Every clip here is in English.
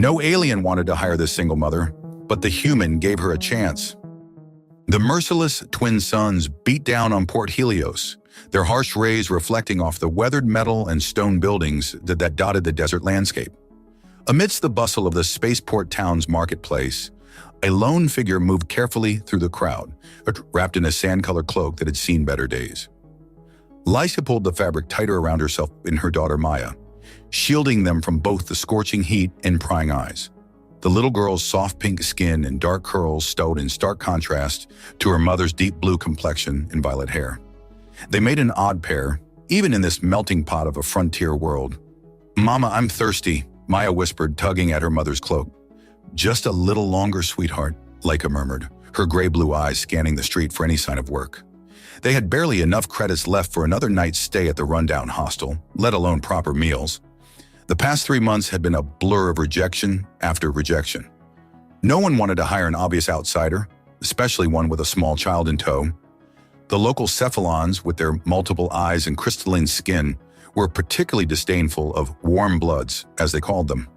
No alien wanted to hire this single mother, but the human gave her a chance. The merciless twin suns beat down on Port Helios, their harsh rays reflecting off the weathered metal and stone buildings that dotted the desert landscape. Amidst the bustle of the spaceport town's marketplace, a lone figure moved carefully through the crowd, wrapped in a sand-colored cloak that had seen better days. Leica pulled the fabric tighter around herself and her daughter Maya, shielding them from both the scorching heat and prying eyes. The little girl's soft pink skin and dark curls stood in stark contrast to her mother's deep blue complexion and violet hair. They made an odd pair, even in this melting pot of a frontier world. "Mama, I'm thirsty," Maya whispered, tugging at her mother's cloak. "Just a little longer, sweetheart," Leica murmured, her gray-blue eyes scanning the street for any sign of work. They had barely enough credits left for another night's stay at the rundown hostel, let alone proper meals. The past 3 months had been a blur of rejection after rejection. No one wanted to hire an obvious outsider, especially one with a small child in tow. The local cephalons, with their multiple eyes and crystalline skin, were particularly disdainful of warm bloods, as they called them.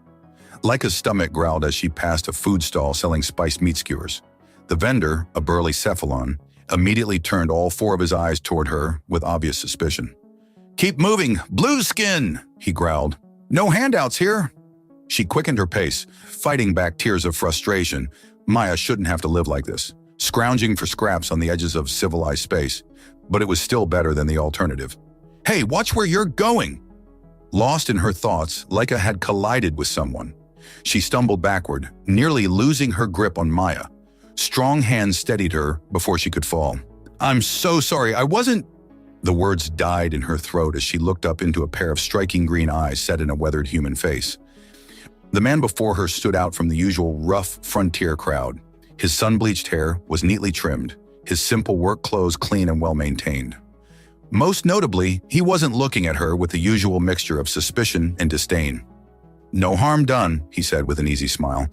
Leica's stomach growled as she passed a food stall selling spiced meat skewers. The vendor, a burly cephalon, immediately turned all 4 of his eyes toward her with obvious suspicion. "Keep moving, blue skin," he growled. "No handouts here." She quickened her pace, fighting back tears of frustration. Maya shouldn't have to live like this, scrounging for scraps on the edges of civilized space, but it was still better than the alternative. "Hey, watch where you're going!" Lost in her thoughts, Leica had collided with someone. She stumbled backward, nearly losing her grip on Maya. Strong hands steadied her before she could fall. "I'm so sorry, I wasn't—" The words died in her throat as she looked up into a pair of striking green eyes set in a weathered human face. The man before her stood out from the usual rough frontier crowd. His sun-bleached hair was neatly trimmed, his simple work clothes clean and well-maintained. Most notably, he wasn't looking at her with the usual mixture of suspicion and disdain. "No harm done," he said with an easy smile.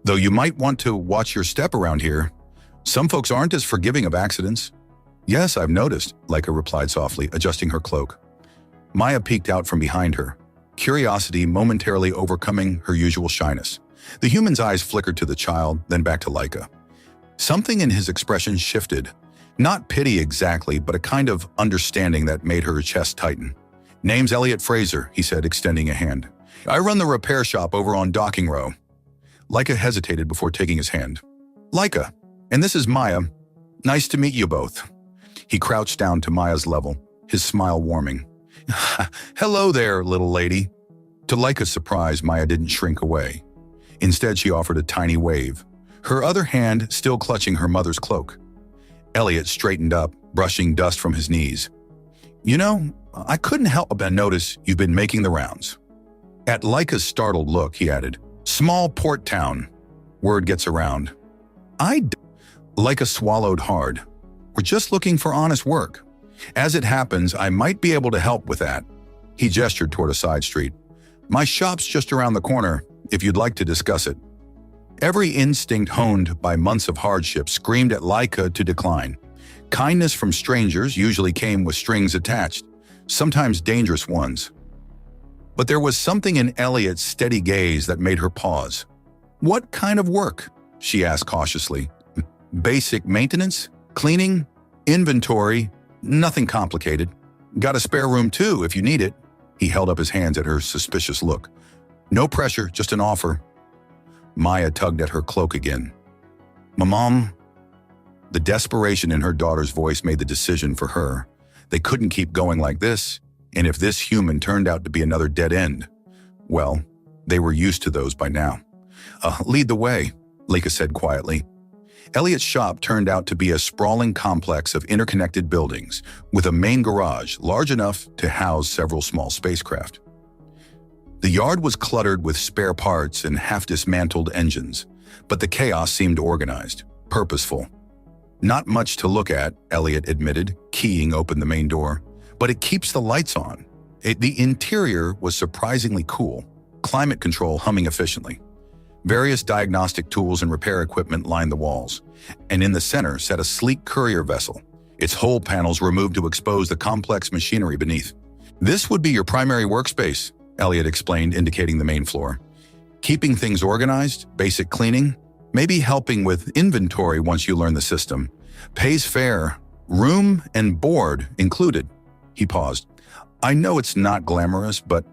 "Though you might want to watch your step around here. Some folks aren't as forgiving of accidents." "Yes, I've noticed," Leica replied softly, adjusting her cloak. Maya peeked out from behind her, curiosity momentarily overcoming her usual shyness. The human's eyes flickered to the child, then back to Leica. Something in his expression shifted. Not pity exactly, but a kind of understanding that made her chest tighten. "Name's Elliot Fraser," he said, extending a hand. "I run the repair shop over on Docking Row." Leica hesitated before taking his hand. "Leica, and this is Maya. Nice to meet you both." He crouched down to Maya's level, his smile warming. "Hello there, little lady." To Leica's surprise, Maya didn't shrink away. Instead, she offered a tiny wave, her other hand still clutching her mother's cloak. Elliot straightened up, brushing dust from his knees. "You know, I couldn't help but notice you've been making the rounds." At Leica's startled look, he added, "Small port town. Word gets around." Leica swallowed hard. "We're just looking for honest work. As it happens, I might be able to help with that." He gestured toward a side street. "My shop's just around the corner, if you'd like to discuss it." Every instinct honed by months of hardship screamed at Leica to decline. Kindness from strangers usually came with strings attached, sometimes dangerous ones. But there was something in Elliot's steady gaze that made her pause. "What kind of work?" she asked cautiously. "Basic maintenance? Cleaning? Inventory? Nothing complicated. Got a spare room too, if you need it." He held up his hands at her suspicious look. "No pressure, just an offer." Maya tugged at her cloak again. "Mom." The desperation in her daughter's voice made the decision for her. They couldn't keep going like this, and if this human turned out to be another dead end, well, they were used to those by now. "Lead the way," Leica said quietly. Elliot's shop turned out to be a sprawling complex of interconnected buildings, with a main garage large enough to house several small spacecraft. The yard was cluttered with spare parts and half-dismantled engines, but the chaos seemed organized, purposeful. "Not much to look at," Elliot admitted, keying open the main door, "but it keeps the lights on." The interior was surprisingly cool, climate control humming efficiently. Various diagnostic tools and repair equipment lined the walls, and in the center sat a sleek courier vessel, its hull panels removed to expose the complex machinery beneath. "This would be your primary workspace," Elliot explained, indicating the main floor. Keeping things organized, basic cleaning, maybe helping with inventory once you learn the system. Pays fair, room and board included. He paused. I know it's not glamorous, but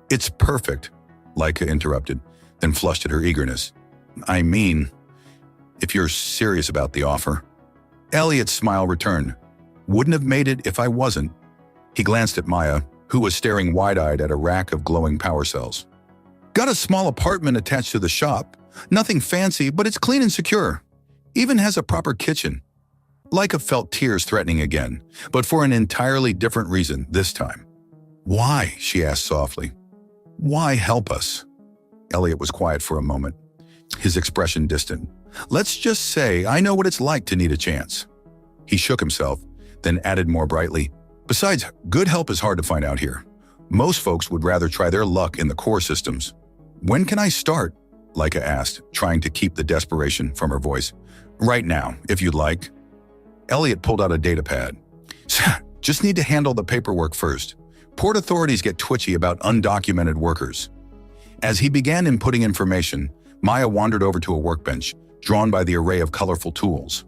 it's perfect, Leica interrupted, then flushed at her eagerness. I mean, if you're serious about the offer. Elliot's smile returned. Wouldn't have made it if I wasn't. He glanced at Maya, who was staring wide-eyed at a rack of glowing power cells. Got a small apartment attached to the shop. Nothing fancy, but it's clean and secure. Even has a proper kitchen. Leica felt tears threatening again, but for an entirely different reason this time. Why? She asked softly. Why help us? Elliot was quiet for a moment, his expression distant. Let's just say I know what it's like to need a chance. He shook himself, then added more brightly. Besides, good help is hard to find out here. Most folks would rather try their luck in the core systems. When can I start? Leica asked, trying to keep the desperation from her voice. Right now, if you'd like. Elliot pulled out a data pad. Just need to handle the paperwork first. Port authorities get twitchy about undocumented workers. As he began inputting information, Maya wandered over to a workbench, drawn by the array of colorful tools.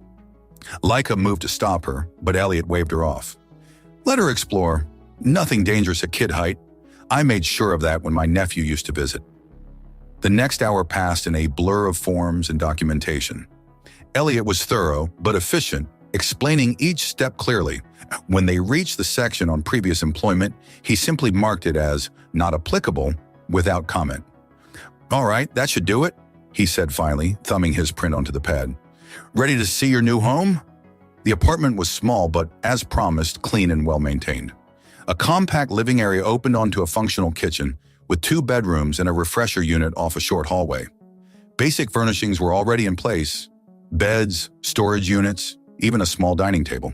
Leica moved to stop her, but Elliot waved her off. Let her explore. Nothing dangerous at kid height. I made sure of that when my nephew used to visit. The next hour passed in a blur of forms and documentation. Elliot was thorough, but efficient, explaining each step clearly. When they reached the section on previous employment, he simply marked it as not applicable without comment. All right, that should do it, he said finally, thumbing his print onto the pad. Ready to see your new home? The apartment was small, but as promised, clean and well-maintained. A compact living area opened onto a functional kitchen, with 2 bedrooms and a refresher unit off a short hallway. Basic furnishings were already in place: beds, storage units, even a small dining table.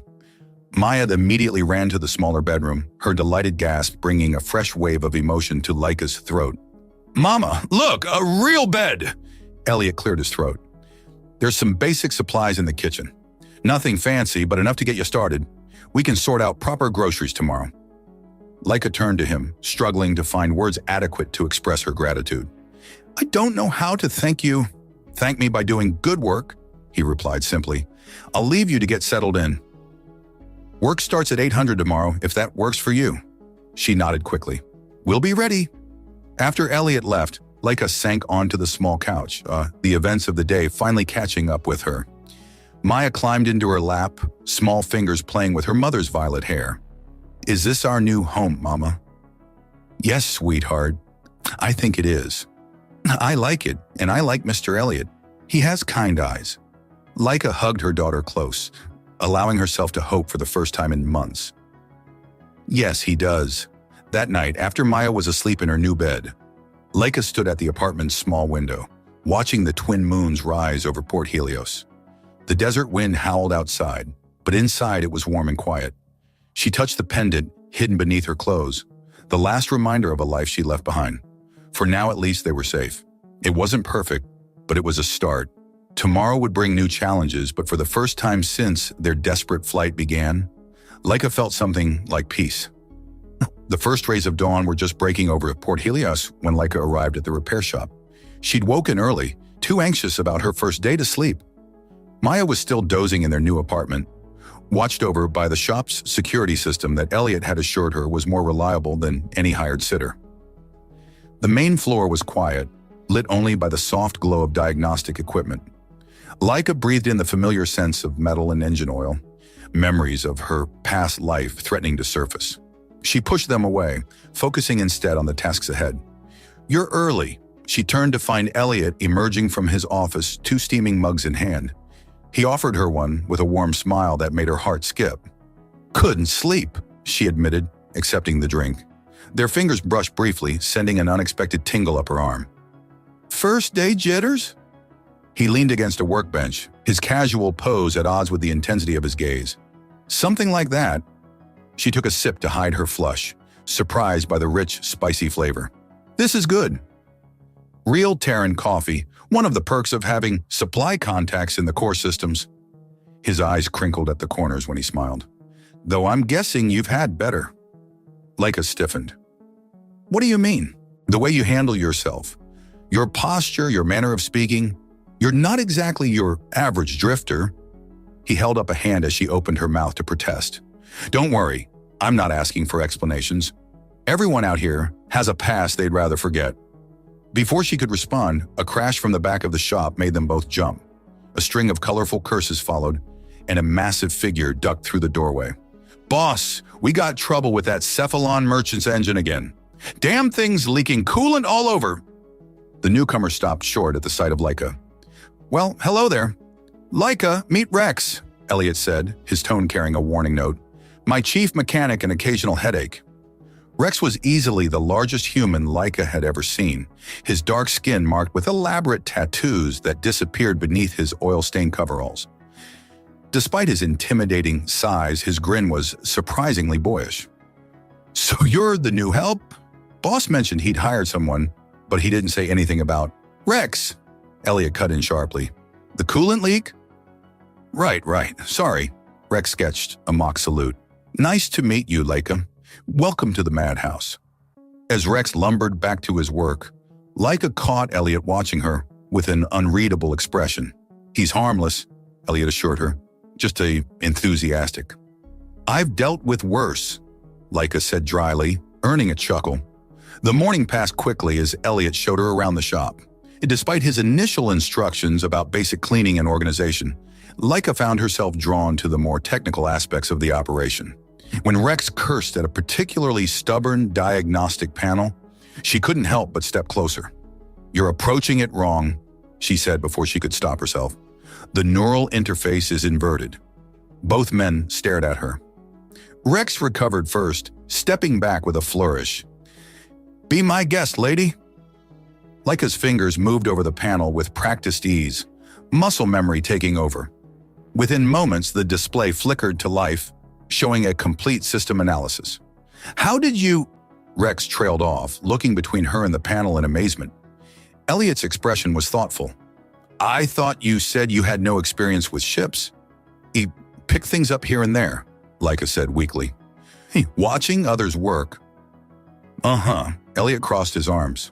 Maya immediately ran to the smaller bedroom, her delighted gasp bringing a fresh wave of emotion to Leica's throat. Mama, look, a real bed! Elliot cleared his throat. There's some basic supplies in the kitchen. Nothing fancy, but enough to get you started. We can sort out proper groceries tomorrow. Leica turned to him, struggling to find words adequate to express her gratitude. I don't know how to thank you. Thank me by doing good work, he replied simply. I'll leave you to get settled in. Work starts at 800 tomorrow, if that works for you. She nodded quickly. We'll be ready. After Elliot left, Leica sank onto the small couch, the events of the day finally catching up with her. Maya climbed into her lap, small fingers playing with her mother's violet hair. Is this our new home, Mama? Yes, sweetheart. I think it is. I like it, and I like Mr. Elliot. He has kind eyes. Leica hugged her daughter close, allowing herself to hope for the first time in months. Yes, he does. That night, after Maya was asleep in her new bed, Leica stood at the apartment's small window, watching the twin moons rise over Port Helios. The desert wind howled outside, but inside it was warm and quiet. She touched the pendant hidden beneath her clothes, the last reminder of a life she left behind. For now, at least, they were safe. It wasn't perfect, but it was a start. Tomorrow would bring new challenges, but for the first time since their desperate flight began, Leica felt something like peace. The first rays of dawn were just breaking over at Port Helios when Leica arrived at the repair shop. She'd woken early, too anxious about her first day to sleep. Maya was still dozing in their new apartment, watched over by the shop's security system that Elliot had assured her was more reliable than any hired sitter. The main floor was quiet, lit only by the soft glow of diagnostic equipment. Leica breathed in the familiar sense of metal and engine oil, memories of her past life threatening to surface. She pushed them away, focusing instead on the tasks ahead. You're early. She turned to find Elliot emerging from his office, 2 steaming mugs in hand. He offered her one with a warm smile that made her heart skip. Couldn't sleep, she admitted, accepting the drink. Their fingers brushed briefly, sending an unexpected tingle up her arm. First day jitters? He leaned against a workbench, his casual pose at odds with the intensity of his gaze. Something like that. She took a sip to hide her flush, surprised by the rich, spicy flavor. This is good. Real Terran coffee, one of the perks of having supply contacts in the core systems. His eyes crinkled at the corners when he smiled. Though I'm guessing you've had better. Leica stiffened. What do you mean? The way you handle yourself. Your posture, your manner of speaking, you're not exactly your average drifter." He held up a hand as she opened her mouth to protest. "Don't worry, I'm not asking for explanations. Everyone out here has a past they'd rather forget." Before she could respond, a crash from the back of the shop made them both jump. A string of colorful curses followed, and a massive figure ducked through the doorway. "Boss, we got trouble with that Cephalon Merchant's engine again. Damn thing's leaking coolant all over." The newcomer stopped short at the sight of Leica. "Well, hello there. Leica, meet Rex," Elliot said, his tone carrying a warning note. "My chief mechanic and occasional headache." Rex was easily the largest human Leica had ever seen, his dark skin marked with elaborate tattoos that disappeared beneath his oil-stained coveralls. Despite his intimidating size, his grin was surprisingly boyish. "So you're the new help? Boss mentioned he'd hired someone, but he didn't say anything about Rex." Elliot cut in sharply. "The coolant leak?" Right. Sorry." Rex sketched a mock salute. "Nice to meet you, Leica. Welcome to the madhouse." As Rex lumbered back to his work, Leica caught Elliot watching her with an unreadable expression. "He's harmless," Elliot assured her, "just enthusiastic." "I've dealt with worse," Leica said dryly, earning a chuckle. The morning passed quickly as Elliot showed her around the shop. Despite his initial instructions about basic cleaning and organization, Leica found herself drawn to the more technical aspects of the operation. When Rex cursed at a particularly stubborn diagnostic panel, she couldn't help but step closer. "You're approaching it wrong," she said before she could stop herself. "The neural interface is inverted." Both men stared at her. Rex recovered first, stepping back with a flourish. "Be my guest, lady." Leica's fingers moved over the panel with practiced ease, muscle memory taking over. Within moments, the display flickered to life, showing a complete system analysis. "How did you—" Rex trailed off, looking between her and the panel in amazement. Elliot's expression was thoughtful. "I thought you said you had no experience with ships." "He picked things up here and there," Leica said weakly. "Hey, watching others work." "Uh-huh," Elliot crossed his arms.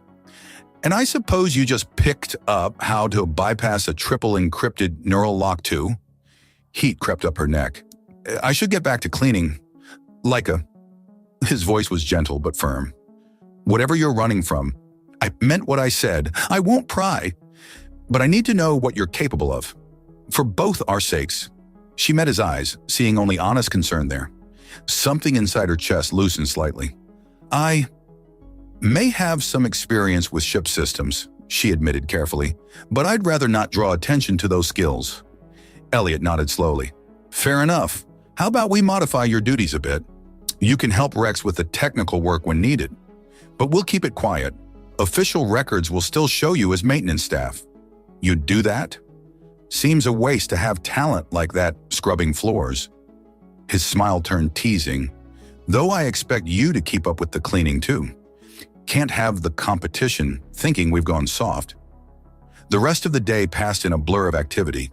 "And I suppose you just picked up how to bypass a triple encrypted neural lock too?" Heat crept up her neck. "I should get back to cleaning. Leica." His voice was gentle but firm. "Whatever you're running from, I meant what I said. I won't pry. But I need to know what you're capable of. For both our sakes." She met his eyes, seeing only honest concern there. Something inside her chest loosened slightly. "I may have some experience with ship systems," she admitted carefully, "but I'd rather not draw attention to those skills." Elliot nodded slowly. "Fair enough. How about we modify your duties a bit? You can help Rex with the technical work when needed. But we'll keep it quiet. Official records will still show you as maintenance staff. You'd do that? Seems a waste to have talent like that scrubbing floors." His smile turned teasing. "Though I expect you to keep up with the cleaning too. Can't have the competition thinking we've gone soft." The rest of the day passed in a blur of activity.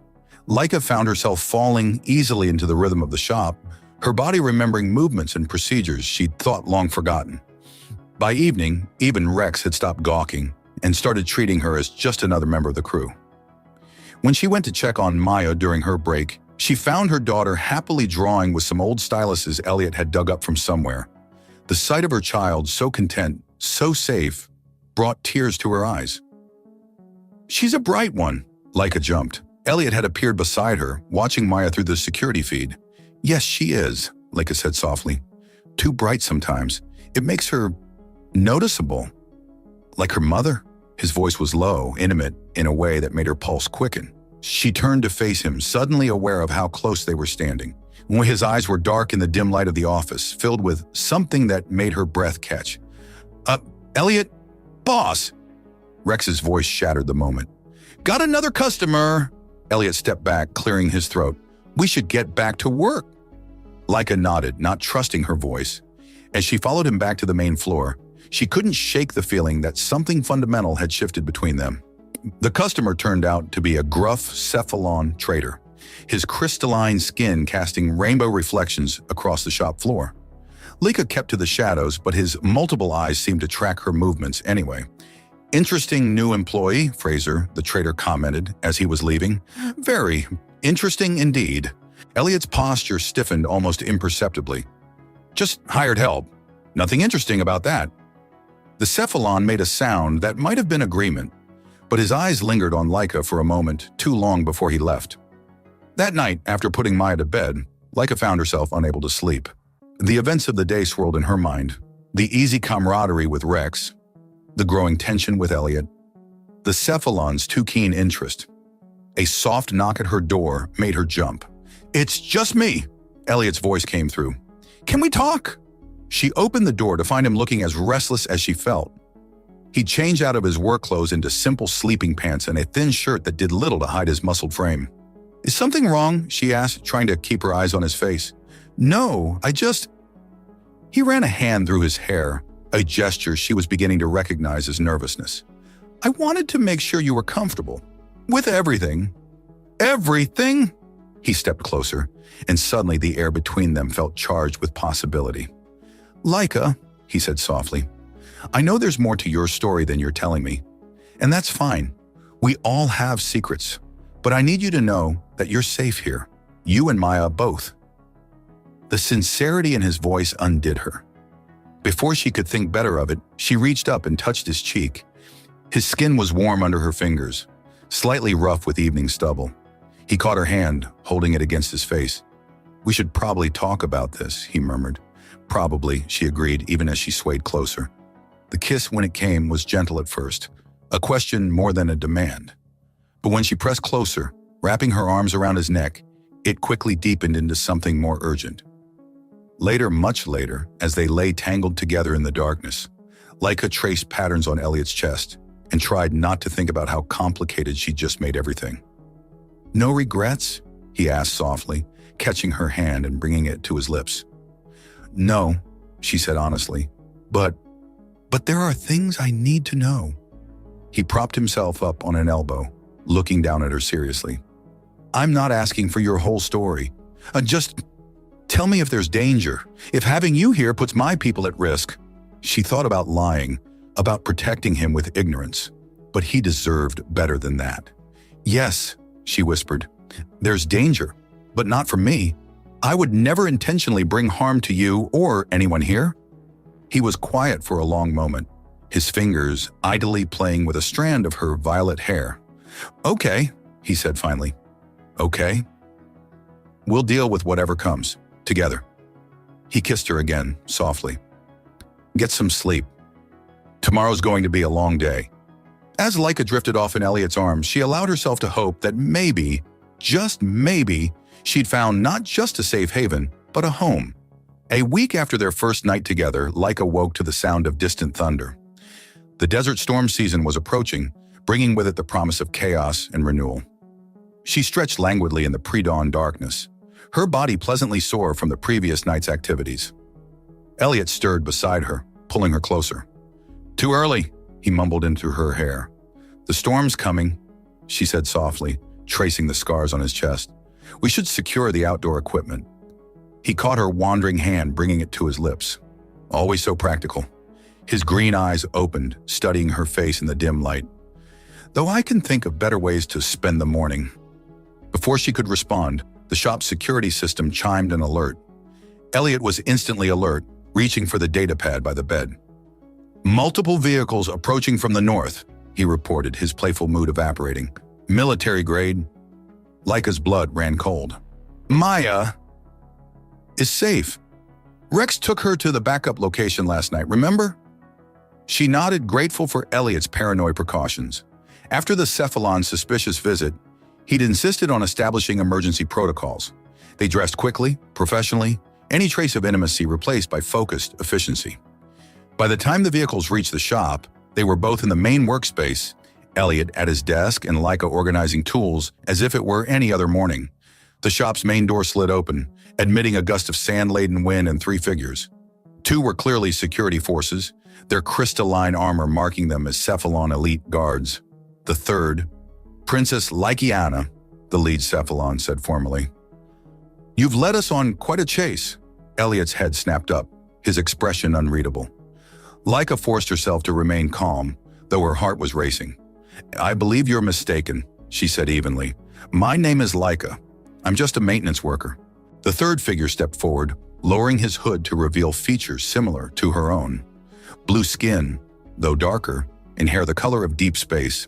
Leica found herself falling easily into the rhythm of the shop, her body remembering movements and procedures she'd thought long forgotten. By evening, even Rex had stopped gawking and started treating her as just another member of the crew. When she went to check on Maya during her break, she found her daughter happily drawing with some old styluses Elliot had dug up from somewhere. The sight of her child, so content, so safe, brought tears to her eyes. "She's a bright one," Leica jumped. Elliot had appeared beside her, watching Maya through the security feed. "Yes, she is," Leica said softly. "Too bright sometimes. It makes her noticeable. Like her mother." His voice was low, intimate, in a way that made her pulse quicken. She turned to face him, suddenly aware of how close they were standing. His eyes were dark in the dim light of the office, filled with something that made her breath catch. Elliot, boss!" Rex's voice shattered the moment. "Got another customer!" Elliot stepped back, clearing his throat. "We should get back to work." Leica nodded, not trusting her voice. As she followed him back to the main floor, she couldn't shake the feeling that something fundamental had shifted between them. The customer turned out to be a gruff Cephalon trader, his crystalline skin casting rainbow reflections across the shop floor. Leica kept to the shadows, but his multiple eyes seemed to track her movements anyway. Interesting new employee, Fraser, the trader commented as he was leaving. Very interesting indeed. Elliot's posture stiffened almost imperceptibly. Just hired help. Nothing interesting about that. The cephalon made a sound that might have been agreement, but his eyes lingered on Leica for a moment too long before he left. That night, after putting Maya to bed, Leica found herself unable to sleep. The events of the day swirled in her mind. The easy camaraderie with Rex, the growing tension with Elliot, the cephalon's too keen interest. A soft knock at her door made her jump. "It's just me," Elliot's voice came through. "Can we talk?" She opened the door to find him looking as restless as she felt. He'd changed out of his work clothes into simple sleeping pants and a thin shirt that did little to hide his muscled frame. "Is something wrong?" she asked, trying to keep her eyes on his face. "No, I just—" He ran a hand through his hair, a gesture she was beginning to recognize as nervousness. "I wanted to make sure you were comfortable. With everything." "Everything?" He stepped closer, and suddenly the air between them felt charged with possibility. "Leica," he said softly, "I know there's more to your story than you're telling me, and that's fine. We all have secrets, but I need you to know that you're safe here, you and Maya both." The sincerity in his voice undid her. Before she could think better of it, she reached up and touched his cheek. His skin was warm under her fingers, slightly rough with evening stubble. He caught her hand, holding it against his face. "We should probably talk about this," he murmured. "Probably," she agreed, even as she swayed closer. The kiss, when it came, was gentle at first, a question more than a demand. But when she pressed closer, wrapping her arms around his neck, it quickly deepened into something more urgent. Later, much later, as they lay tangled together in the darkness, Leica traced patterns on Elliot's chest and tried not to think about how complicated she'd just made everything. "No regrets?" he asked softly, catching her hand and bringing it to his lips. "No," she said honestly, but there are things I need to know." He propped himself up on an elbow, looking down at her seriously. "I'm not asking for your whole story. Just tell me if there's danger, if having you here puts my people at risk." She thought about lying, about protecting him with ignorance, but he deserved better than that. "Yes," she whispered, "there's danger, but not from me. I would never intentionally bring harm to you or anyone here." He was quiet for a long moment, his fingers idly playing with a strand of her violet hair. "Okay," he said finally. "Okay. We'll deal with whatever comes, together." He kissed her again, softly. "Get some sleep. Tomorrow's going to be a long day." As Leica drifted off in Elliot's arms, she allowed herself to hope that maybe, just maybe, she'd found not just a safe haven, but a home. A week after their first night together, Leica woke to the sound of distant thunder. The desert storm season was approaching, bringing with it the promise of chaos and renewal. She stretched languidly in the pre-dawn darkness, her body pleasantly sore from the previous night's activities. Elliot stirred beside her, pulling her closer. "Too early," he mumbled into her hair. "The storm's coming," she said softly, tracing the scars on his chest. "We should secure the outdoor equipment." He caught her wandering hand, bringing it to his lips. Always so practical. His green eyes opened, studying her face in the dim light. "Though I can think of better ways to spend the morning." Before she could respond, the shop's security system chimed an alert. Elliot was instantly alert, reaching for the datapad by the bed. "Multiple vehicles approaching from the north," he reported, his playful mood evaporating. "Military grade." Leica's blood ran cold. "Maya is safe. Rex took her to the backup location last night, remember?" She nodded, grateful for Elliot's paranoid precautions. After the cephalon's suspicious visit, he'd insisted on establishing emergency protocols. They dressed quickly, professionally, any trace of intimacy replaced by focused efficiency. By the time the vehicles reached the shop, they were both in the main workspace, Elliot at his desk and Leica organizing tools as if it were any other morning. The shop's main door slid open, admitting a gust of sand-laden wind and 3 figures. 2 were clearly security forces, their crystalline armor marking them as Cephalon elite guards. The third, Princess Lyciana, the lead Cephalon said formally. "You've led us on quite a chase." Elliot's head snapped up, his expression unreadable. Leica forced herself to remain calm, though her heart was racing. "I believe you're mistaken," she said evenly. "My name is Leica. I'm just a maintenance worker." The third figure stepped forward, lowering his hood to reveal features similar to her own. Blue skin, though darker, and hair the color of deep space.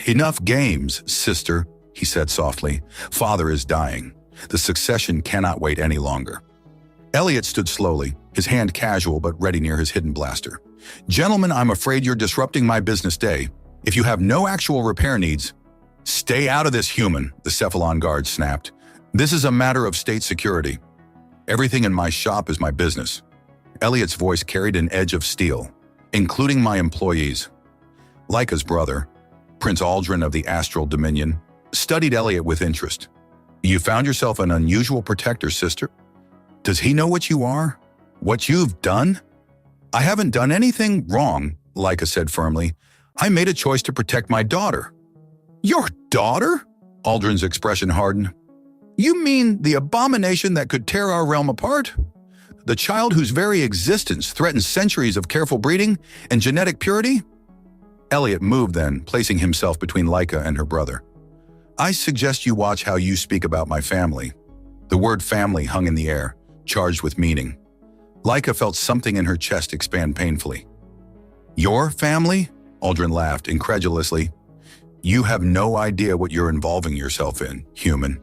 "Enough games, sister," he said softly. "Father is dying. The succession cannot wait any longer." Elliot stood slowly, his hand casual but ready near his hidden blaster. "Gentlemen, I'm afraid you're disrupting my business day. If you have no actual repair needs, stay out of this, human," the Cephalon guard snapped. "This is a matter of state security. Everything in my shop is my business." Elliot's voice carried an edge of steel, including my employees. Leica's brother, Prince Aldrin of the Astral Dominion, studied Elliot with interest. "You found yourself an unusual protector, sister? Does he know what you are? What you've done?" "I haven't done anything wrong," Leica said firmly. "I made a choice to protect my daughter." "Your daughter?" Aldrin's expression hardened. "You mean the abomination that could tear our realm apart? The child whose very existence threatens centuries of careful breeding and genetic purity?" Elliot moved then, placing himself between Leica and her brother. "I suggest you watch how you speak about my family." The word family hung in the air, charged with meaning. Leica felt something in her chest expand painfully. "Your family?" Aldrin laughed incredulously. "You have no idea what you're involving yourself in, human.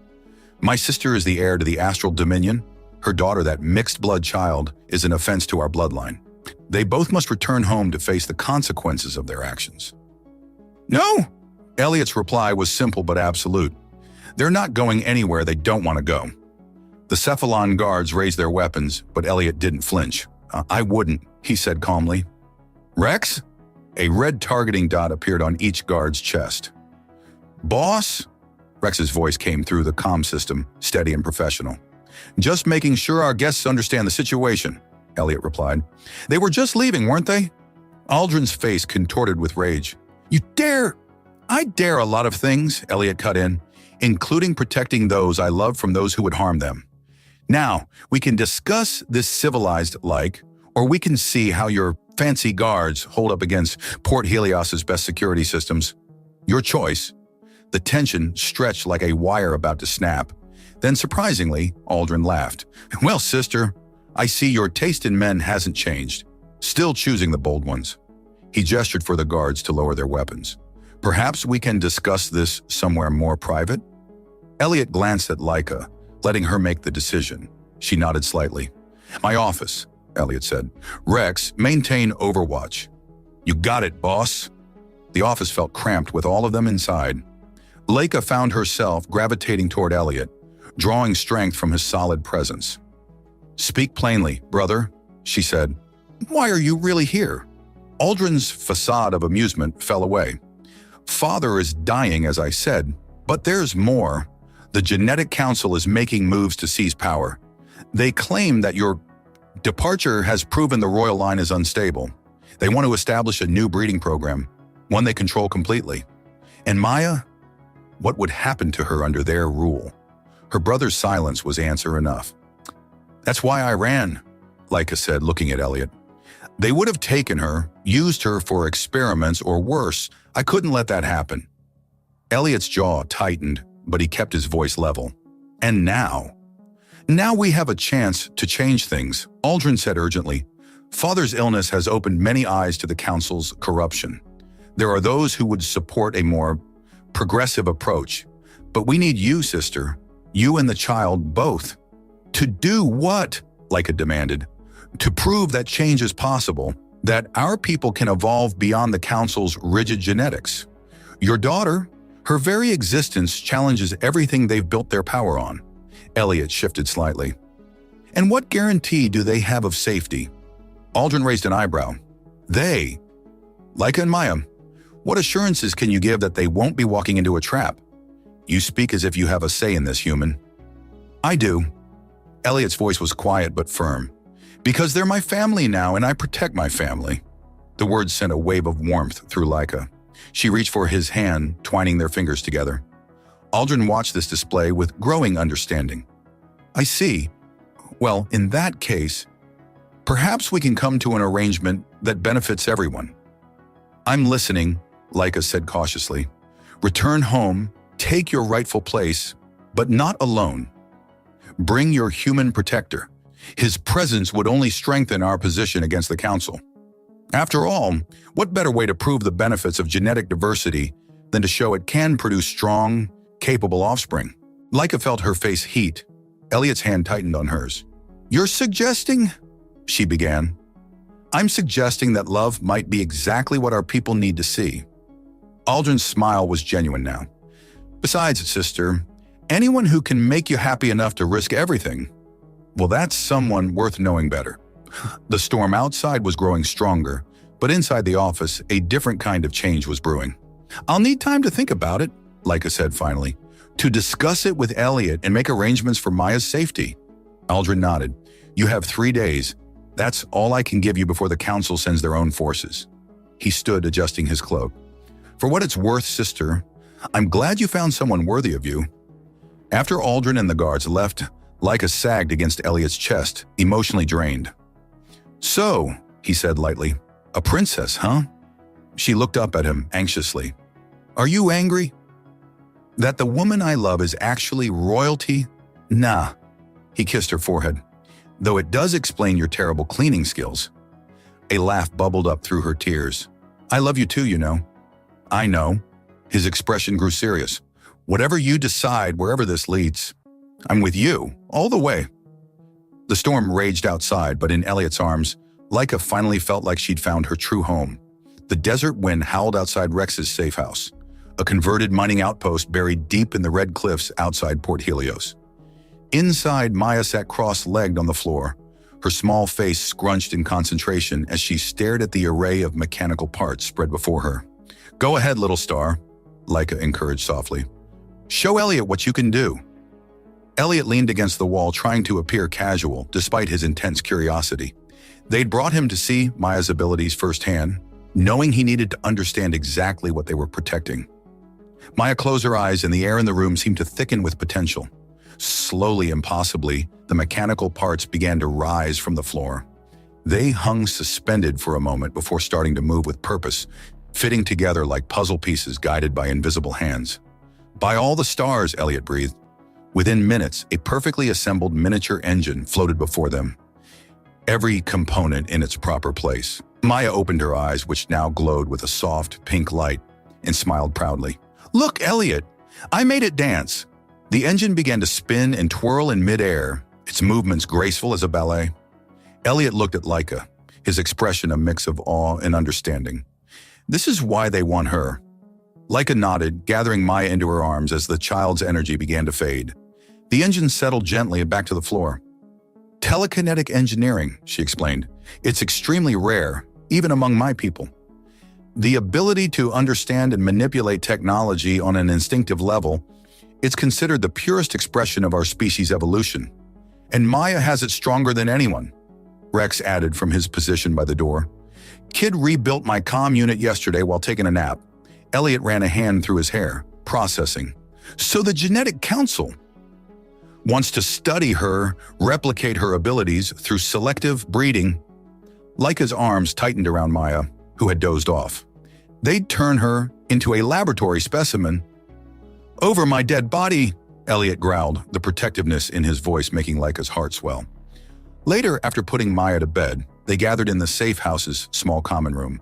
My sister is the heir to the Astral Dominion. Her daughter, that mixed-blood child, is an offense to our bloodline. They both must return home to face the consequences of their actions." "No!" Elliot's reply was simple but absolute. "They're not going anywhere they don't want to go." The Cephalon guards raised their weapons, but Elliot didn't flinch. "I wouldn't," he said calmly. "Rex?" A red targeting dot appeared on each guard's chest. "Boss?" Rex's voice came through the comm system, steady and professional. "Just making sure our guests understand the situation," Elliot replied. "They were just leaving, weren't they?" Aldrin's face contorted with rage. "You dare—" "I dare a lot of things," Elliot cut in, "including protecting those I love from those who would harm them. Now, we can discuss this civilized-like, or we can see how your fancy guards hold up against Port Helios's best security systems. Your choice." The tension stretched like a wire about to snap. Then, surprisingly, Aldrin laughed. "Well, sister, I see your taste in men hasn't changed. Still choosing the bold ones." He gestured for the guards to lower their weapons. "Perhaps we can discuss this somewhere more private?" Elliot glanced at Leica, letting her make the decision. She nodded slightly. "My office," Elliot said. "Rex, maintain overwatch." "You got it, boss." The office felt cramped with all of them inside. Leica found herself gravitating toward Elliot, drawing strength from his solid presence. "Speak plainly, brother," she said. "Why are you really here?" Aldrin's facade of amusement fell away. "Father is dying, as I said, but there's more. The Genetic Council is making moves to seize power. They claim that your departure has proven the royal line is unstable. They want to establish a new breeding program, one they control completely. And Maya? What would happen to her under their rule?" Her brother's silence was answer enough. "That's why I ran," Leica said, looking at Elliot. "They would have taken her, used her for experiments, or worse. I couldn't let that happen." Elliot's jaw tightened, but he kept his voice level. "And now? Now we have a chance to change things," Aldrin said urgently. "Father's illness has opened many eyes to the Council's corruption. There are those who would support a more progressive approach. But we need you, sister. You and the child both." "To do what?" Leica demanded. "To prove that change is possible, that our people can evolve beyond the Council's rigid genetics. Your daughter, her very existence challenges everything they've built their power on." Elliot shifted slightly. "And what guarantee do they have of safety?" Aldrin raised an eyebrow. "They? Leica and Maya. What assurances can you give that they won't be walking into a trap? You speak as if you have a say in this, human." "I do." Elliot's voice was quiet but firm. "Because they're my family now, and I protect my family." The words sent a wave of warmth through Leica. She reached for his hand, twining their fingers together. Aldrin watched this display with growing understanding. "I see. Well, in that case, perhaps we can come to an arrangement that benefits everyone." I'm listening, Leica said cautiously. Return home, take your rightful place, but not alone. Bring your human protector. His presence would only strengthen our position against the Council. After all, what better way to prove the benefits of genetic diversity than to show it can produce strong, capable offspring? Leica felt her face heat. Elliot's hand tightened on hers. You're suggesting? She began. I'm suggesting that love might be exactly what our people need to see. Aldrin's smile was genuine now. Besides, sister, anyone who can make you happy enough to risk everything, well, that's someone worth knowing better. The storm outside was growing stronger, but inside the office, a different kind of change was brewing. I'll need time to think about it, Leica said finally, to discuss it with Elliot and make arrangements for Maya's safety. Aldrin nodded. You have 3 days. That's all I can give you before the Council sends their own forces. He stood, adjusting his cloak. For what it's worth, sister, I'm glad you found someone worthy of you. After Aldrin and the guards left, Leica sagged against Elliot's chest, emotionally drained. So, he said lightly, a princess, huh? She looked up at him anxiously. Are you angry? That the woman I love is actually royalty? Nah. He kissed her forehead. Though it does explain your terrible cleaning skills. A laugh bubbled up through her tears. I love you too, you know. I know. His expression grew serious. Whatever you decide, wherever this leads, I'm with you, all the way. The storm raged outside, but in Elliot's arms, Leica finally felt like she'd found her true home. The desert wind howled outside Rex's safe house, a converted mining outpost buried deep in the red cliffs outside Port Helios. Inside, Maya sat cross-legged on the floor, her small face scrunched in concentration as she stared at the array of mechanical parts spread before her. Go ahead, little star, Leica encouraged softly. Show Elliot what you can do. Elliot leaned against the wall, trying to appear casual, despite his intense curiosity. They'd brought him to see Maya's abilities firsthand, knowing he needed to understand exactly what they were protecting. Maya closed her eyes, and the air in the room seemed to thicken with potential. Slowly and possibly, the mechanical parts began to rise from the floor. They hung suspended for a moment before starting to move with purpose, fitting together like puzzle pieces guided by invisible hands. By all the stars, Elliot breathed. Within minutes, a perfectly assembled miniature engine floated before them, every component in its proper place. Maya opened her eyes, which now glowed with a soft, pink light, and smiled proudly. Look, Elliot, I made it dance. The engine began to spin and twirl in midair, its movements graceful as a ballet. Elliot looked at Leica, his expression a mix of awe and understanding. This is why they want her. Leica nodded, gathering Maya into her arms as the child's energy began to fade. The engine settled gently back to the floor. Telekinetic engineering, she explained. It's extremely rare, even among my people. The ability to understand and manipulate technology on an instinctive level, it's considered the purest expression of our species' evolution. And Maya has it stronger than anyone, Rex added from his position by the door. Kid rebuilt my comm unit yesterday while taking a nap. Elliot ran a hand through his hair, processing. So the Genetic Council wants to study her, replicate her abilities through selective breeding. Leica's arms tightened around Maya, who had dozed off. They'd turn her into a laboratory specimen. Over my dead body, Elliot growled, the protectiveness in his voice making Leica's heart swell. Later, after putting Maya to bed, they gathered in the safe house's small common room.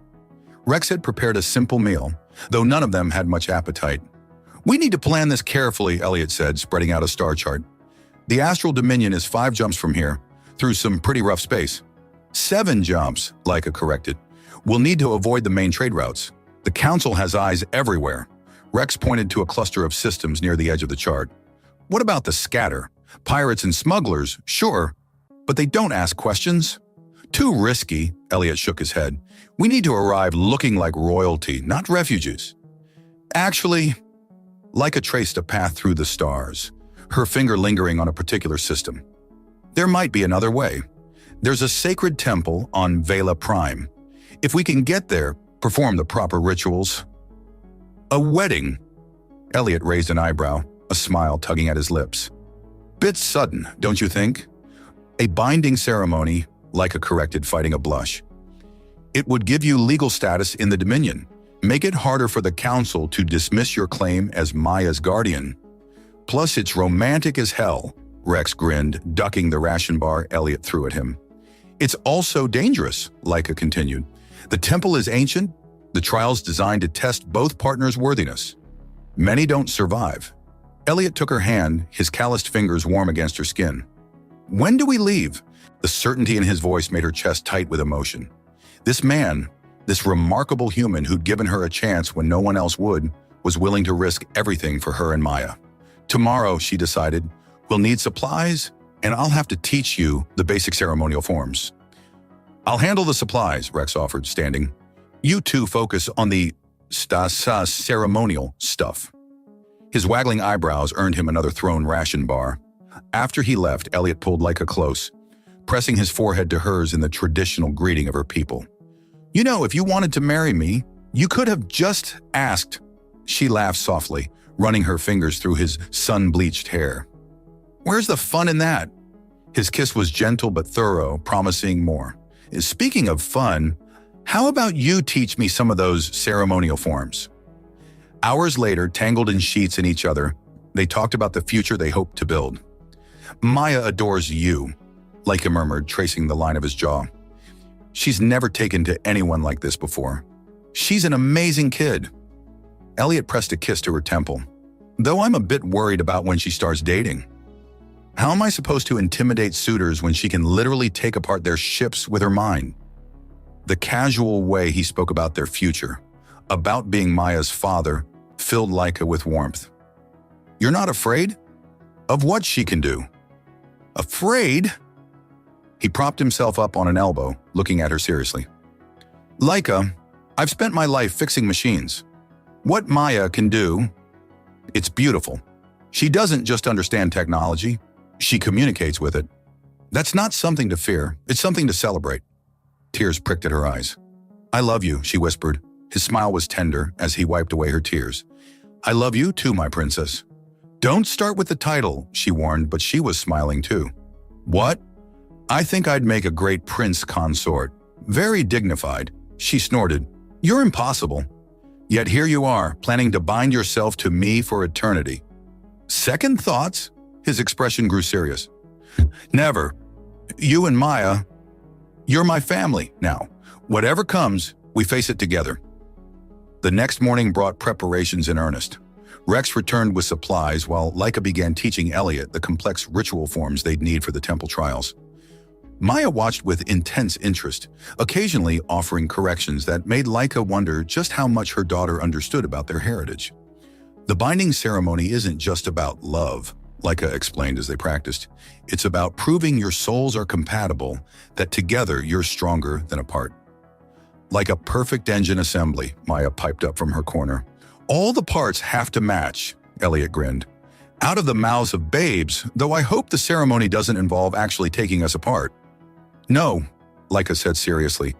Rex had prepared a simple meal, though none of them had much appetite. We need to plan this carefully, Elliot said, spreading out a star chart. The Astral Dominion is 5 jumps from here, through some pretty rough space. 7 jumps, Leica corrected. We'll need to avoid the main trade routes. The Council has eyes everywhere. Rex pointed to a cluster of systems near the edge of the chart. What about the scatter? Pirates and smugglers, sure, but they don't ask questions. Too risky, Elliot shook his head. We need to arrive looking like royalty, not refugees. Actually, Leica traced a path through the stars, her finger lingering on a particular system. There might be another way. There's a sacred temple on Vela Prime. If we can get there, perform the proper rituals. A wedding? Elliot raised an eyebrow, a smile tugging at his lips. Bit sudden, don't you think? A binding ceremony, Leica corrected, fighting a blush. It would give you legal status in the Dominion, Make it harder for the council to dismiss your claim as Maya's guardian. Plus, it's romantic as hell, Rex grinned, ducking the ration bar Elliot threw at him. It's also dangerous, Leica continued. The temple is ancient, the trial's designed to test both partners' worthiness. Many don't survive. Elliot took her hand, his calloused fingers warm against her skin. When do we leave? The certainty in his voice made her chest tight with emotion. This man, this remarkable human who'd given her a chance when no one else would, was willing to risk everything for her and Maya. Tomorrow, she decided, we'll need supplies, and I'll have to teach you the basic ceremonial forms. I'll handle the supplies, Rex offered, standing. You two focus on the ceremonial stuff. His waggling eyebrows earned him another thrown ration bar. After he left, Elliot pulled Leica close, pressing his forehead to hers in the traditional greeting of her people. You know, if you wanted to marry me, you could have just asked. She laughed softly, running her fingers through his sun-bleached hair. Where's the fun in that? His kiss was gentle but thorough, promising more. Speaking of fun, how about you teach me some of those ceremonial forms? Hours later, tangled in sheets in each other, they talked about the future they hoped to build. Maya adores you, Leica murmured, tracing the line of his jaw. She's never taken to anyone like this before. She's an amazing kid. Elliot pressed a kiss to her temple. Though I'm a bit worried about when she starts dating. How am I supposed to intimidate suitors when she can literally take apart their ships with her mind? The casual way he spoke about their future, about being Maya's father, filled Leica with warmth. You're not afraid? Of what she can do? Afraid? He propped himself up on an elbow, looking at her seriously. Leica, I've spent my life fixing machines. What Maya can do, it's beautiful. She doesn't just understand technology, she communicates with it. That's not something to fear, it's something to celebrate. Tears pricked at her eyes. I love you, she whispered. His smile was tender as he wiped away her tears. I love you too, my princess. Don't start with the title, she warned, but she was smiling too. What? I think I'd make a great prince consort. Very dignified. She snorted. You're impossible. Yet here you are, planning to bind yourself to me for eternity. Second thoughts? His expression grew serious. Never. You and Maya, you're my family now. Whatever comes, we face it together. The next morning brought preparations in earnest. Rex returned with supplies while Leica began teaching Elliot the complex ritual forms they'd need for the temple trials. Maya watched with intense interest, occasionally offering corrections that made Leica wonder just how much her daughter understood about their heritage. The binding ceremony isn't just about love, Leica explained as they practiced. It's about proving your souls are compatible, that together you're stronger than apart. Like a perfect engine assembly, Maya piped up from her corner. All the parts have to match, Elliot grinned. Out of the mouths of babes, though I hope the ceremony doesn't involve actually taking us apart. No, Leica said seriously,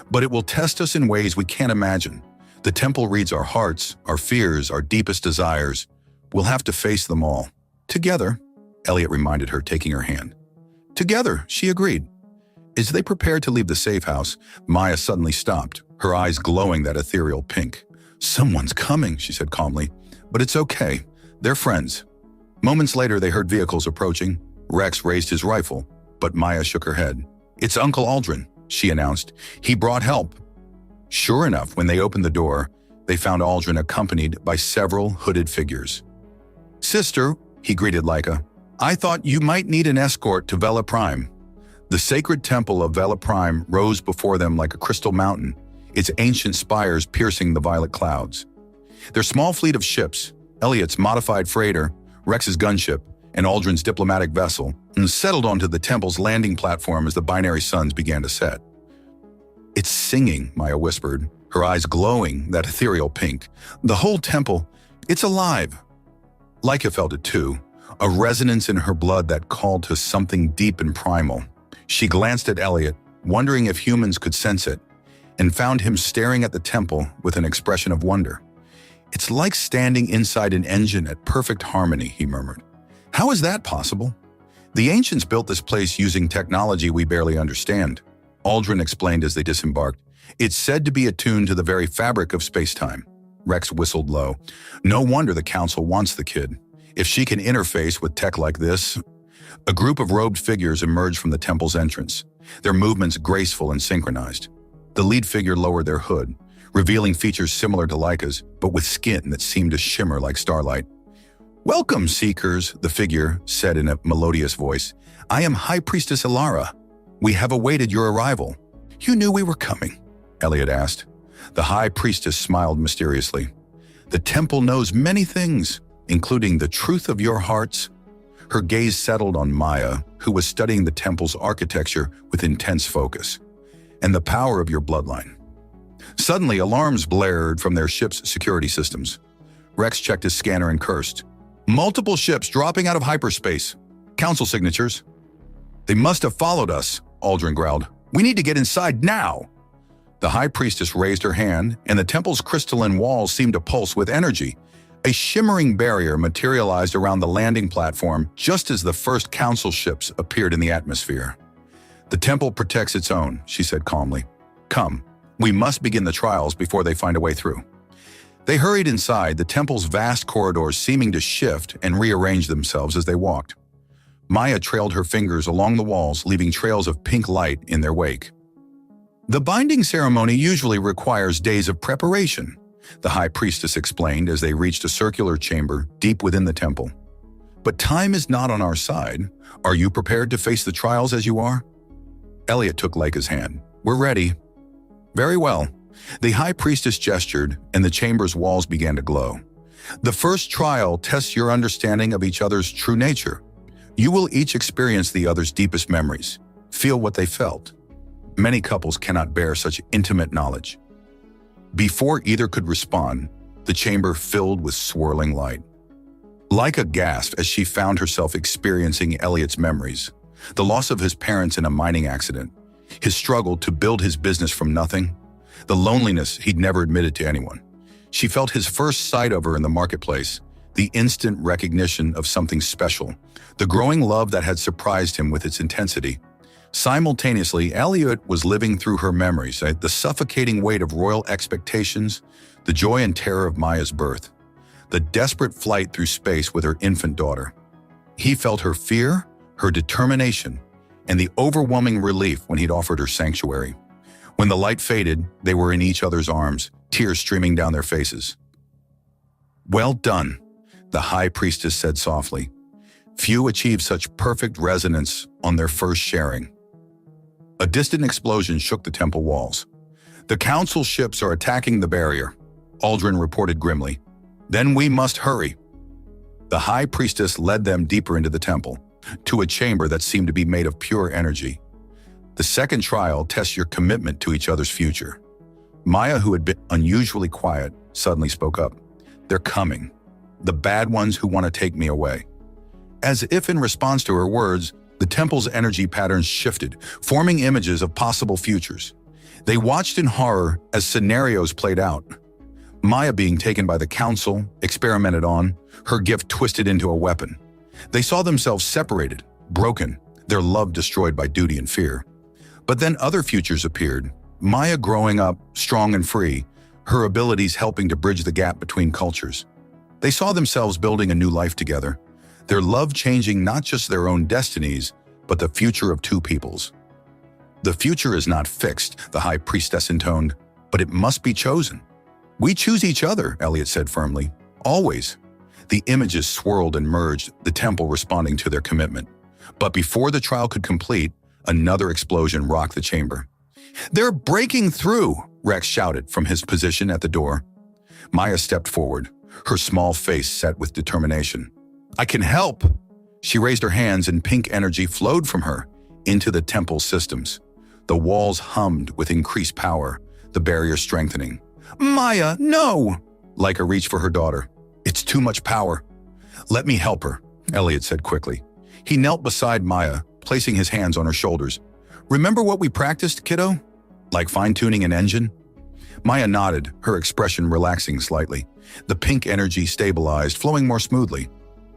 but it will test us in ways we can't imagine. The temple reads our hearts, our fears, our deepest desires. We'll have to face them all. Together, Elliot reminded her, taking her hand. Together, she agreed. As they prepared to leave the safe house, Maya suddenly stopped, her eyes glowing that ethereal pink. Someone's coming, she said calmly, but it's okay. They're friends. Moments later, they heard vehicles approaching. Rex raised his rifle, but Maya shook her head. It's Uncle Aldrin, she announced. He brought help. Sure enough, when they opened the door, they found Aldrin accompanied by several hooded figures. Sister, he greeted Leica, I thought you might need an escort to Vela Prime. The sacred temple of Vela Prime rose before them like a crystal mountain, its ancient spires piercing the violet clouds. Their small fleet of ships, Elliot's modified freighter, Rex's gunship, and Aldrin's diplomatic vessel, settled onto the temple's landing platform as the binary suns began to set. It's singing, Maya whispered, her eyes glowing that ethereal pink. The whole temple, it's alive. Leica felt it too, a resonance in her blood that called to something deep and primal. She glanced at Elliot, wondering if humans could sense it, and found him staring at the temple with an expression of wonder. It's like standing inside an engine at perfect harmony, he murmured. How is that possible? The ancients built this place using technology we barely understand, Aldrin explained as they disembarked. It's said to be attuned to the very fabric of space-time. Rex whistled low. No wonder the council wants the kid. If she can interface with tech like this... A group of robed figures emerged from the temple's entrance, their movements graceful and synchronized. The lead figure lowered their hood, revealing features similar to Leica's, but with skin that seemed to shimmer like starlight. "Welcome, Seekers," the figure said in a melodious voice. "I am High Priestess Ilara. We have awaited your arrival." "You knew we were coming?" Elliot asked. The High Priestess smiled mysteriously. "The temple knows many things, including the truth of your hearts." Her gaze settled on Maya, who was studying the temple's architecture with intense focus. "And the power of your bloodline." Suddenly, alarms blared from their ship's security systems. Rex checked his scanner and cursed. "Multiple ships dropping out of hyperspace. Council signatures." "They must have followed us," Aldrin growled. "We need to get inside now." The High Priestess raised her hand, and the temple's crystalline walls seemed to pulse with energy. A shimmering barrier materialized around the landing platform just as the first council ships appeared in the atmosphere. "The temple protects its own," she said calmly. "Come, we must begin the trials before they find a way through." They hurried inside, the temple's vast corridors seeming to shift and rearrange themselves as they walked. Maya trailed her fingers along the walls, leaving trails of pink light in their wake. "The binding ceremony usually requires days of preparation," the High Priestess explained as they reached a circular chamber deep within the temple. "But time is not on our side. Are you prepared to face the trials as you are?" Elliot took Leica's hand. "We're ready." "Very well." The High Priestess gestured, and the chamber's walls began to glow. "The first trial tests your understanding of each other's true nature. You will each experience the other's deepest memories, feel what they felt. Many couples cannot bear such intimate knowledge." Before either could respond, the chamber filled with swirling light. Leica gasped as she found herself experiencing Elliot's memories. The loss of his parents in a mining accident, his struggle to build his business from nothing, the loneliness he'd never admitted to anyone. She felt his first sight of her in the marketplace, the instant recognition of something special, the growing love that had surprised him with its intensity. Simultaneously, Elliot was living through her memories, the suffocating weight of royal expectations, the joy and terror of Maya's birth, the desperate flight through space with her infant daughter. He felt her fear, her determination, and the overwhelming relief when he'd offered her sanctuary. When the light faded, they were in each other's arms, tears streaming down their faces. "Well done," the High Priestess said softly. "Few achieve such perfect resonance on their first sharing." A distant explosion shook the temple walls. "The council ships are attacking the barrier," Aldrin reported grimly. "Then we must hurry." The High Priestess led them deeper into the temple, to a chamber that seemed to be made of pure energy. "The second trial tests your commitment to each other's future." Maya, who had been unusually quiet, suddenly spoke up. "They're coming. The bad ones who want to take me away." As if in response to her words, the temple's energy patterns shifted, forming images of possible futures. They watched in horror as scenarios played out. Maya being taken by the council, experimented on, her gift twisted into a weapon. They saw themselves separated, broken, their love destroyed by duty and fear. But then other futures appeared, Maya growing up, strong and free, her abilities helping to bridge the gap between cultures. They saw themselves building a new life together, their love changing not just their own destinies, but the future of two peoples. "The future is not fixed," the High Priestess intoned, "but it must be chosen." "We choose each other," Elliot said firmly. "Always." The images swirled and merged, the temple responding to their commitment. But before the trial could complete, another explosion rocked the chamber. "They're breaking through!" Rex shouted from his position at the door. Maya stepped forward, her small face set with determination. "I can help!" She raised her hands and pink energy flowed from her into the temple's systems. The walls hummed with increased power, the barrier strengthening. "Maya, no!" Leica reached for her daughter. "It's too much power." "Let me help her," Elliot said quickly. He knelt beside Maya, placing his hands on her shoulders. "Remember what we practiced, kiddo? Like fine-tuning an engine?" Maya nodded, her expression relaxing slightly. The pink energy stabilized, flowing more smoothly.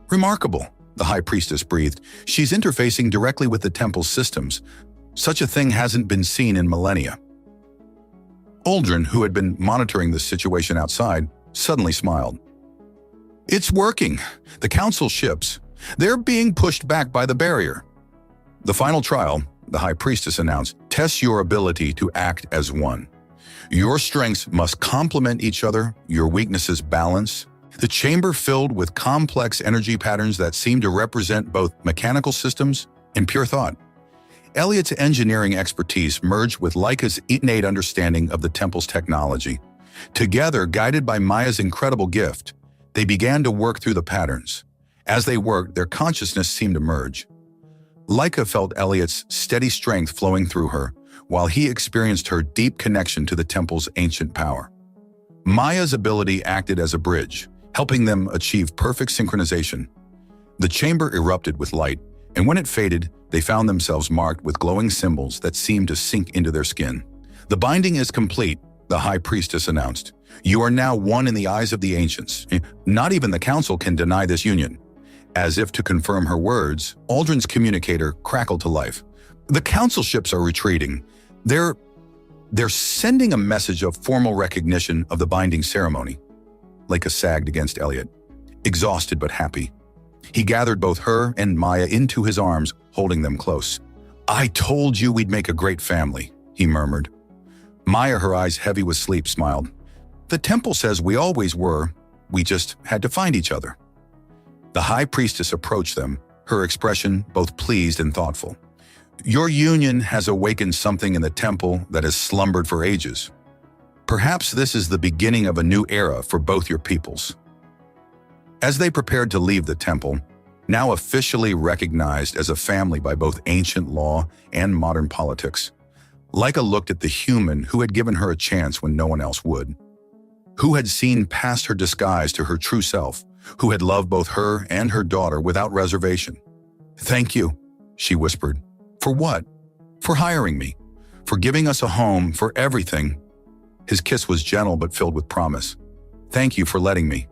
"Remarkable," the High Priestess breathed. "She's interfacing directly with the temple's systems. Such a thing hasn't been seen in millennia." Aldrin, who had been monitoring the situation outside, suddenly smiled. "It's working. The council ships. They're being pushed back by the barrier." The final trial, the High Priestess announced, tests your ability to act as one. Your strengths must complement each other, your weaknesses balance. The chamber filled with complex energy patterns that seem to represent both mechanical systems and pure thought. Elliot's engineering expertise merged with Leica's innate understanding of the temple's technology. Together, guided by Maya's incredible gift, they began to work through the patterns. As they worked, their consciousness seemed to merge. Leica felt Elliot's steady strength flowing through her, while he experienced her deep connection to the temple's ancient power. Maya's ability acted as a bridge, helping them achieve perfect synchronization. The chamber erupted with light, and when it faded, they found themselves marked with glowing symbols that seemed to sink into their skin. "The binding is complete," the High Priestess announced. "You are now one in the eyes of the ancients. Not even the council can deny this union." As if to confirm her words, Aldrin's communicator crackled to life. "The council ships are retreating. They're sending a message of formal recognition of the binding ceremony." Leica sagged against Elliot, exhausted but happy. He gathered both her and Maya into his arms, holding them close. "I told you we'd make a great family," he murmured. Maya, her eyes heavy with sleep, smiled. "The temple says we always were. We just had to find each other." The High Priestess approached them, her expression both pleased and thoughtful. "Your union has awakened something in the temple that has slumbered for ages. Perhaps this is the beginning of a new era for both your peoples." As they prepared to leave the temple, now officially recognized as a family by both ancient law and modern politics, Leica looked at the human who had given her a chance when no one else would, who had seen past her disguise to her true self, who had loved both her and her daughter without reservation. "Thank you," she whispered. "For what?" "For hiring me, for giving us a home, for everything." His kiss was gentle but filled with promise. "Thank you for letting me."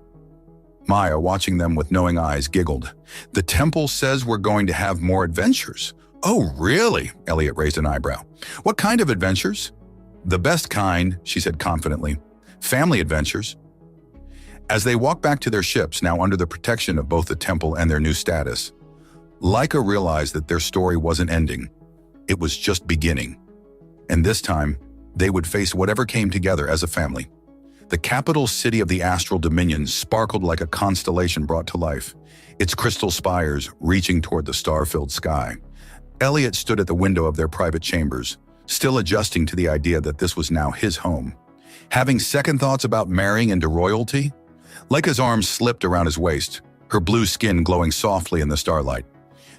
Maya, watching them with knowing eyes, giggled. "The temple says we're going to have more adventures." "Oh, really?" Elliot raised an eyebrow. "What kind of adventures?" "The best kind," she said confidently. "Family adventures." As they walked back to their ships, now under the protection of both the temple and their new status, Leica realized that their story wasn't ending. It was just beginning. And this time, they would face whatever came together as a family. The capital city of the Astral Dominion sparkled like a constellation brought to life, its crystal spires reaching toward the star-filled sky. Elliot stood at the window of their private chambers, still adjusting to the idea that this was now his home. Having second thoughts about marrying into royalty, Leica's arms slipped around his waist, her blue skin glowing softly in the starlight.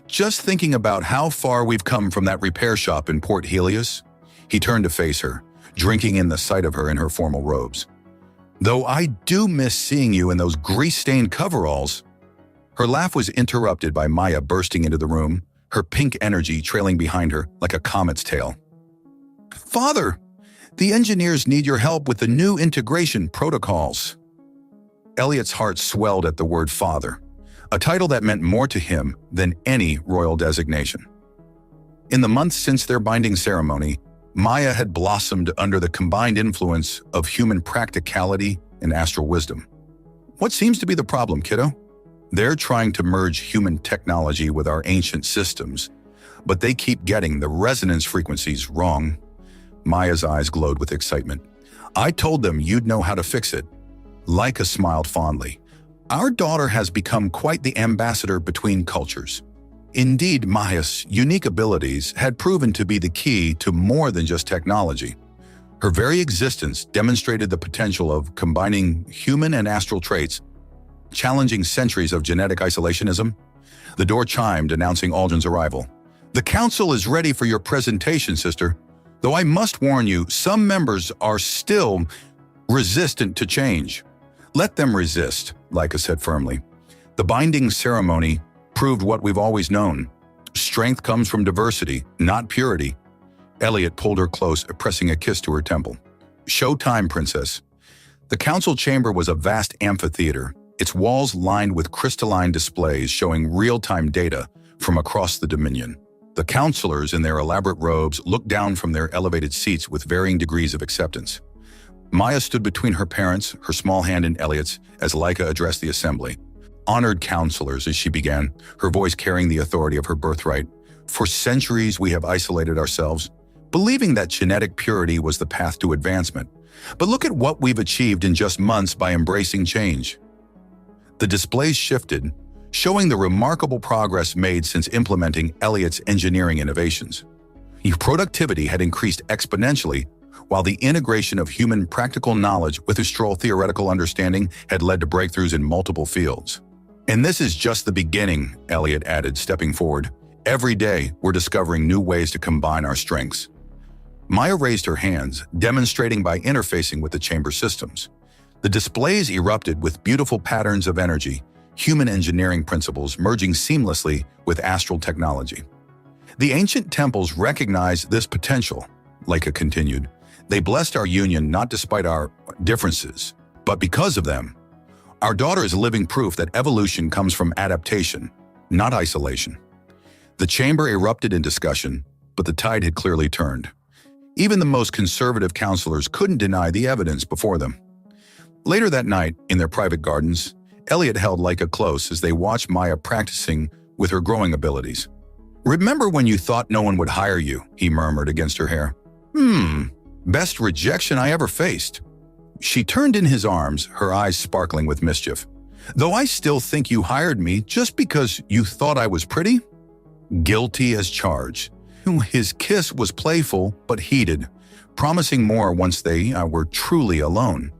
"Just thinking about how far we've come from that repair shop in Port Helios." He turned to face her, drinking in the sight of her in her formal robes. "Though I do miss seeing you in those grease-stained coveralls." Her laugh was interrupted by Maya bursting into the room, her pink energy trailing behind her like a comet's tail. "Father, the engineers need your help with the new integration protocols." Elliot's heart swelled at the word father, a title that meant more to him than any royal designation. In the months since their binding ceremony, Maya had blossomed under the combined influence of human practicality and astral wisdom. "What seems to be the problem, kiddo?" "They're trying to merge human technology with our ancient systems, but they keep getting the resonance frequencies wrong." Maya's eyes glowed with excitement. "I told them you'd know how to fix it." Leica smiled fondly. "Our daughter has become quite the ambassador between cultures." Indeed, Maya's unique abilities had proven to be the key to more than just technology. Her very existence demonstrated the potential of combining human and astral traits, challenging centuries of genetic isolationism. The door chimed, announcing Aldrin's arrival. "The council is ready for your presentation, sister. Though I must warn you, some members are still resistant to change." "Let them resist," Leica said firmly. "The binding ceremony proved what we've always known. Strength comes from diversity, not purity." Elliot pulled her close, pressing a kiss to her temple. "Showtime, princess." The council chamber was a vast amphitheater, its walls lined with crystalline displays showing real-time data from across the Dominion. The counselors in their elaborate robes looked down from their elevated seats with varying degrees of acceptance. Maya stood between her parents, her small hand in Elliot's, as Leica addressed the assembly. Honored counselors, as she began, her voice carrying the authority of her birthright. For centuries we have isolated ourselves, believing that genetic purity was the path to advancement. But look at what we've achieved in just months by embracing change. The displays shifted, showing the remarkable progress made since implementing Elliot's engineering innovations. Productivity had increased exponentially, while the integration of human practical knowledge with Astral theoretical understanding had led to breakthroughs in multiple fields. And this is just the beginning, Elliot added, stepping forward. Every day, we're discovering new ways to combine our strengths. Maya raised her hands, demonstrating by interfacing with the chamber systems. The displays erupted with beautiful patterns of energy, human engineering principles merging seamlessly with astral technology. The ancient temples recognized this potential, Leica continued. They blessed our union not despite our differences, but because of them. Our daughter is living proof that evolution comes from adaptation, not isolation. The chamber erupted in discussion, but the tide had clearly turned. Even the most conservative counselors couldn't deny the evidence before them. Later that night, in their private gardens, Elliot held Leica close as they watched Maya practicing with her growing abilities. "Remember when you thought no one would hire you?" he murmured against her hair. Best rejection I ever faced." She turned in his arms, her eyes sparkling with mischief. "Though I still think you hired me just because you thought I was pretty?" Guilty as charged. His kiss was playful but heated, promising more once they were truly alone.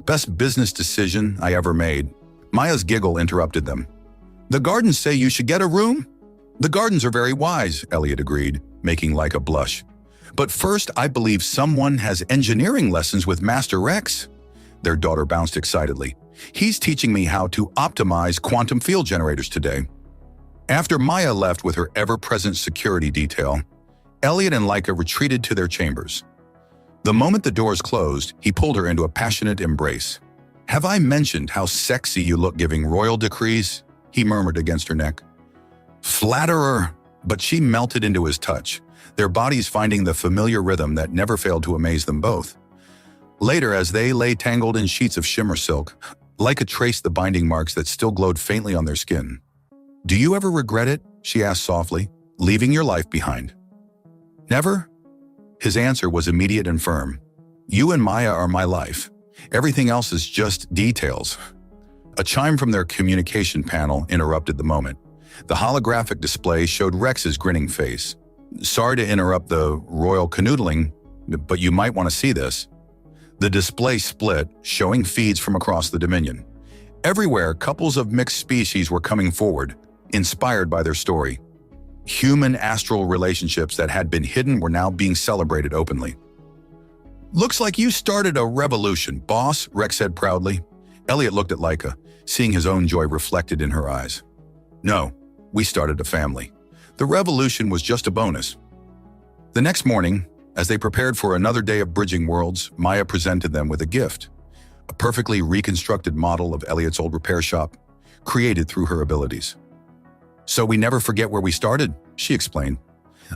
"Best business decision I ever made." Maya's giggle interrupted them. "The gardens say you should get a room?" "The gardens are very wise," Elliot agreed, making Leica blush. "But first, I believe someone has engineering lessons with Master Rex." Their daughter bounced excitedly. "He's teaching me how to optimize quantum field generators today." After Maya left with her ever-present security detail, Elliot and Leica retreated to their chambers. The moment the doors closed, he pulled her into a passionate embrace. "Have I mentioned how sexy you look giving royal decrees?" he murmured against her neck. "Flatterer!" But she melted into his touch, their bodies finding the familiar rhythm that never failed to amaze them both. Later, as they lay tangled in sheets of shimmer silk, Leica traced the binding marks that still glowed faintly on their skin. "Do you ever regret it?" she asked softly, "leaving your life behind?" "Never?" His answer was immediate and firm. "You and Maya are my life. Everything else is just details." A chime from their communication panel interrupted the moment. The holographic display showed Rex's grinning face. "Sorry to interrupt the royal canoodling, but you might want to see this." The display split, showing feeds from across the Dominion. Everywhere, couples of mixed species were coming forward, inspired by their story. Human astral relationships that had been hidden were now being celebrated openly. "Looks like you started a revolution, boss," Rex said proudly. Elliot looked at Leica, seeing his own joy reflected in her eyes. "No, we started a family. The revolution was just a bonus." The next morning, as they prepared for another day of bridging worlds, Maya presented them with a gift. A perfectly reconstructed model of Elliot's old repair shop, created through her abilities. "So we never forget where we started," she explained.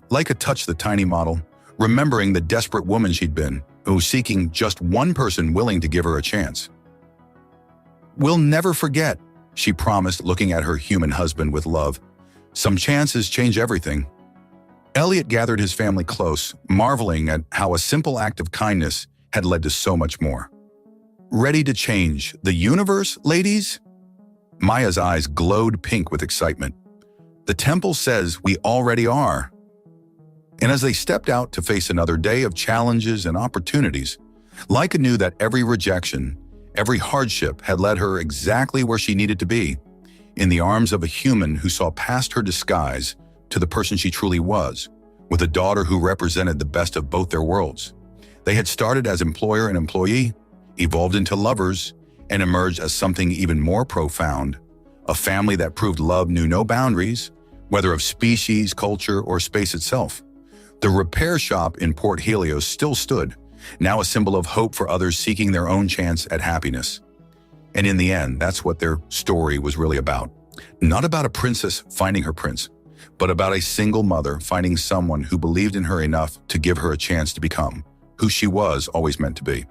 Leica touched the tiny model, remembering the desperate woman she'd been, who was seeking just one person willing to give her a chance. "We'll never forget," she promised, looking at her human husband with love. "Some chances change everything." Elliot gathered his family close, marveling at how a simple act of kindness had led to so much more. "Ready to change the universe, ladies?" Maya's eyes glowed pink with excitement. "The temple says we already are." And as they stepped out to face another day of challenges and opportunities, Leica knew that every rejection, every hardship had led her exactly where she needed to be, in the arms of a human who saw past her disguise to the person she truly was, with a daughter who represented the best of both their worlds. They had started as employer and employee, evolved into lovers, and emerged as something even more profound, a family that proved love knew no boundaries, whether of species, culture, or space itself. The repair shop in Port Helios still stood, now a symbol of hope for others seeking their own chance at happiness. And in the end, that's what their story was really about. Not about a princess finding her prince, but about a single mother finding someone who believed in her enough to give her a chance to become who she was always meant to be.